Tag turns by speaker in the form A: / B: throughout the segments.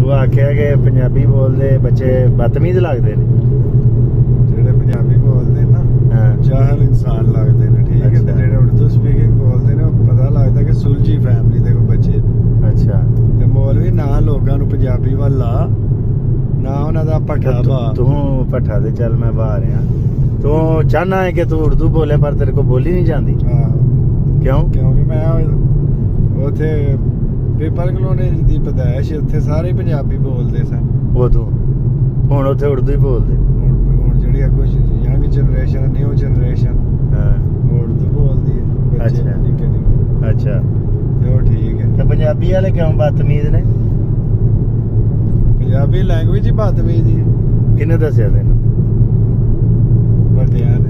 A: ਤੂੰ ਆਖਿਆ ਕਿ ਪੰਜਾਬੀ ਬੋਲਦੇ ਬੱਚੇ ਬਦਤਮੀਜ਼ ਲੱਗਦੇ ਨੇ।
B: ਜਿਹੜੇ ਪੰਜਾਬੀ ਬੋਲਦੇ ਨਾ
A: ਹਾਂ
B: ਜਾਹਲ ਇਨਸਾਨ ਲੱਗਦੇ ਨੇ, ਠੀਕ ਹੈ। ਤੇ ਜਿਹੜੇ ਉਰਦੂ ਸਪੀਕਿੰਗ ਬੋਲਦੇ ਨੇ ਉਹ ਪਤਾ ਲੱਗਦਾ ਕਿ ਸੁਲਝੀ ਫੈਮਿਲੀ ਦੇ ਕੋਈ ਬੱਚੇ ਨੇ।
A: ਅੱਛਾ
B: ਤੇ ਮੌਲਵੀ ਨਾ ਲੋਕਾਂ ਨੂੰ ਪੰਜਾਬੀ ਵੱਲ ਲਾ, ਨਾ ਉਹਨਾਂ ਦਾ ਭੱਠਾ ਪਾ।
A: ਤੂੰ ਭੱਠਾ ਤੇ ਚੱਲ, ਮੈਂ ਬਾਹਰ ਆ। ਤੂੰ ਚਾਹਨਾ ਹੈ ਕਿ ਤੂੰ ਉਰਦੂ ਬੋਲੇ ਪਰ ਤੇਰੇ ਕੋ ਬੋਲੀ ਨਹੀਂ ਜਾਂਦੀ ਕਿਉਂ?
B: ਕਿਉਂਕਿ ਮੈਂ ਉੱਥੇ ਪੀਪਲ ਕਲੋਨੀ ਦੀ ਪਦਾਇਸ਼, ਉੱਥੇ ਸਾਰੇ ਪੰਜਾਬੀ ਬੋਲਦੇ ਸਨ।
A: ਉਦੋਂ ਹੁਣ ਉੱਥੇ ਉਰਦੂ ਹੀ ਬੋਲਦੇ।
B: ਹੁਣ ਜਿਹੜੀ ਅੱਗੋਂ ਯੰਗ ਜਨਰੇਸ਼ਨ, ਨਿਊ ਜਨਰੇਸ਼ਨ
A: ਹਾਂ
B: ਉਰਦੂ ਬੋਲਦੀ ਹੈ ਬੱਚੇ
A: ਅੱਛਾ।
B: ਨਿੱਕੇ ਨਿੱਕੇ।
A: ਅੱਛਾ
B: ਤੇ ਉਹ ਠੀਕ ਹੈ।
A: ਤੇ ਪੰਜਾਬੀ ਵਾਲੇ ਕਿਉਂ ਬਦਤਮੀਜ਼ ਨੇ?
B: ਪੰਜਾਬੀ ਲੈਂਗੁਏਜ ਹੀ ਬਦਤਮੀਜ਼ ਹੀ ਹੈ।
A: ਕਿਹਨੇ ਦੱਸਿਆ ਤੈਨੂੰ?
B: ਵੱਡਿਆਂ ਨੇ।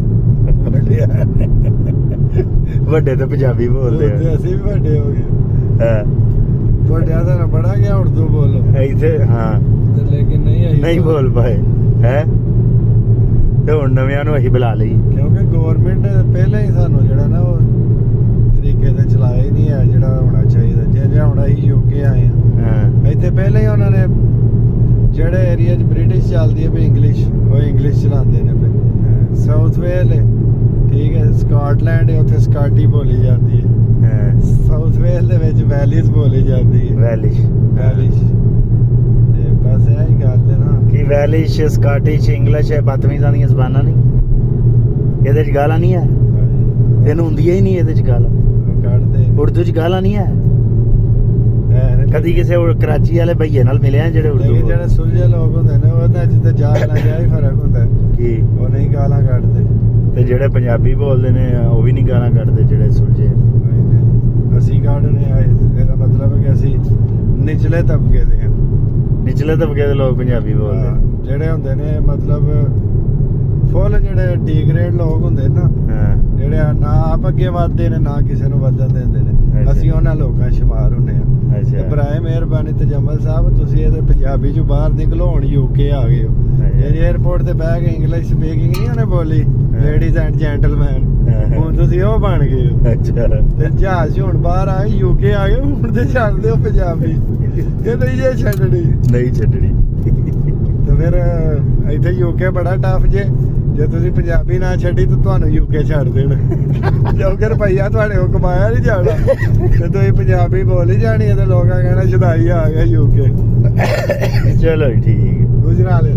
A: ਵੱਡੇ ਤਾਂ ਪੰਜਾਬੀ ਬੋਲਦੇ ਆ।
B: ਤੇ ਅਸੀਂ ਵੀ ਵੱਡੇ ਹੋ ਗਏ।
A: ਹਾਂ
B: ਵੱਡਿਆਂ ਦਾ ਬੜਾ ਗਿਆ ਉਰਦੂ ਬੋਲੋ,
A: ਇੱਥੇ ਹਾਂ
B: ਤੇ ਲੇਕਿਨ
A: ਨਹੀਂ ਬੋਲ ਪਾਏ ਹੈ। ਤੇ ਹੁਣ ਨਵਿਆਂ ਨੂੰ ਅਸੀਂ ਬੁਲਾ ਲਈ
B: ਕਿਉਂਕਿ ਗਵਰਨਮੈਂਟ ਨੇ ਪਹਿਲਾਂ ਹੀ ਸਾਨੂੰ ਜਿਹੜਾ ਨਾ ਉਹ ਤਰੀਕੇ ਤੇ ਚਲਾਇਆ ਹੀ ਨਹੀਂ ਹੈ ਜਿਹੜਾ ਹੋਣਾ ਚਾਹੀਦਾ। ਜੇ ਹੁਣ ਅਸੀਂ ਯੂਕੇ ਆਏ ਆ,
A: ਹਾਂ
B: ਇੱਥੇ ਪਹਿਲਾਂ ਹੀ ਉਹਨਾਂ ਨੇ ਜਿਹੜੇ ਏਰੀਆ 'ਚ ਬ੍ਰਿਟਿਸ਼ ਚੱਲਦੀ ਹੈ ਵੀ ਇੰਗਲਿਸ਼, ਉਹ ਇੰਗਲਿਸ਼ ਚਲਾਉਂਦੇ ਨੇ ਪਏ। ਸਾਊਥ ਵੇਲ ਹੈ, ਠੀਕ ਹੈ, ਸਕਾਟਲੈਂਡ ਹੈ, ਉੱਥੇ ਸਕਾਟੀ ਬੋਲੀ ਜਾਂਦੀ ਹੈ। ਸਾਊਥ ਵੇਲ ਦੇ ਵਿੱਚ ਵੈਲੀਜ਼ ਬੋਲੀ ਜਾਂਦੀ ਹੈ,
A: ਵੈਲਿਸ਼
B: ਵੈਲਿਸ਼। ਤੇ ਬਸ ਇਹ ਹੀ ਗੱਲ ਹੈ ਨਾ
A: ਕੀ ਵੈਲਿਸ਼, ਸਕਾਟਿਸ਼, ਇੰਗਲਿਸ਼ ਹੈ ਬਦਤਮੀਜ਼ਾਂ ਦੀਆਂ ਜ਼ਬਾਨਾਂ ਨਹੀਂ। ਇਹਦੇ 'ਚ ਗਾਲਾਂ ਨਹੀਂ ਹੈ। ਤੈਨੂੰ ਹੁੰਦੀਆਂ ਹੀ ਨਹੀਂ ਇਹਦੇ 'ਚ ਗਾਲਾਂ।
B: ਕੱਢਦੇ
A: ਉਰਦੂ 'ਚ ਗਾਲਾਂ ਨਹੀਂ ਹੈ। ਕਦੀ ਕਿਸੇ ਕਰਾਚੀ ਵਾਲੇ ਭਈਏ ਨਾਲ ਮਿਲਿਆ ਜਿਹੜੇ ਉਰਦੂ
B: ਲੇਕਿਨ ਜਿਹੜੇ ਸੁਲਝੇ ਲੋਕ ਹੁੰਦੇ ਨੇ ਉਹਨਾਂ 'ਚ ਤਾਂ ਜਾਲ ਨਾਲ ਜਿਹਾ ਹੀ ਫਰਕ ਹੁੰਦਾ
A: ਕੀ
B: ਉਹ ਨਹੀਂ ਗਾਲਾਂ ਕੱਢਦੇ।
A: ਤੇ ਜਿਹੜੇ ਪੰਜਾਬੀ ਬੋਲਦੇ ਨੇ ਉਹ ਵੀ ਨਹੀਂ ਗਾਲਾਂ ਕੱਢਦੇ ਜਿਹੜੇ ਸੁਲਝੇ।
B: ਅਸੀਂ ਕੱਢਨੇ ਆ, ਇਹਦਾ ਮਤਲਬ ਹੈ ਕਿ ਅਸੀਂ ਨਿਚਲੇ ਤਬਕੇ ਦੇ ਹਾਂ।
A: ਨਿਚਲੇ ਤਬਕੇ ਦੇ ਲੋਕ ਪੰਜਾਬੀ ਬੋਲਦੇ।
B: ਜਿਹੜੇ ਹੁੰਦੇ ਨੇ ਮਤਲਬ ਫੁੱਲ ਜਿਹੜੇ ਡੀ ਗ੍ਰੇਡ ਲੋਕ ਹੁੰਦੇ ਨਾ,
A: ਹਾਂ
B: ਜਿਹੜੇ ਨਾ ਆਪ ਅੱਗੇ ਵੱਧਦੇ ਨੇ ਨਾ ਕਿਸੇ ਨੂੰ ਵੱਧਣ ਦਿੰਦੇ ਨੇ, ਅਸੀਂ ਉਹਨਾਂ ਲੋਕਾਂ ਸ਼ੁਮਾਰ ਹੁੰਨੇ ਆ।
A: ਅੱਛਾ
B: ਬਰਾਏ ਮਿਹਰਬਾਨੀ ਤਜਮਲ ਸਾਹਿਬ, ਤੁਸੀਂ ਇਹਦੇ ਪੰਜਾਬੀ ਚੋਂ ਬਾਹਰ ਨਿਕਲੋ, ਹੁਣ ਯੂਕੇ ਆ ਗਏ ਹੋ। ਜੇ 에어ਪੋਰਟ ਤੇ ਬਹਿ ਕੇ ਇੰਗਲਿਸ਼ ਸਪੀਕਿੰਗ ਨਹੀਂ ਉਹਨੇ ਬੋਲੀ, ਲੇਡੀਜ਼ ਐਂਡ ਜੈਂਟਲਮੈਨ, ਹੁਣ ਤੁਸੀਂ ਉਹ ਬਣ ਗਏ ਹੋ।
A: ਅੱਛਾ
B: ਤੇ ਜਹਾਜ਼ ਹੁਣ ਬਾਹਰ ਆ ਗਏ, ਯੂਕੇ ਆ ਗਏ, ਹੁਣ ਤੇ ਛੱਡਦੇ ਹੋ ਪੰਜਾਬੀ। ਇਹ ਨਹੀਂ ਜੇ ਛੱਡਣੀ,
A: ਨਹੀਂ ਛੱਡਣੀ।
B: ਤੇ ਫਿਰ ਇੱਥੇ ਯੂਕੇ ਬੜਾ ਟਫ ਜੇ ਤੁਸੀਂ ਪੰਜਾਬੀ ਨਾ ਛੱਡੀ ਤਾਂ ਤੁਹਾਨੂੰ ਯੂਕੇ ਛੱਡ ਦੇਣ, ਕਿਉਂਕਿ ਰੁਪਈਆ ਤੁਹਾਡੇ ਕੋਲ ਕਮਾਇਆ ਨਹੀਂ ਜਾਣਾ ਤੇ ਤੁਸੀਂ ਪੰਜਾਬੀ ਬੋਲ ਹੀ ਜਾਣੀ ਹੈ ਤੇ ਲੋਕਾਂ ਕਹਿਣਾ ਸ਼ੁਦਾਈ ਆ ਗਿਆ ਯੂਕੇ।
A: ਚਲੋ ਠੀਕ।
B: ਗੁਜਰਾ ਲੈ।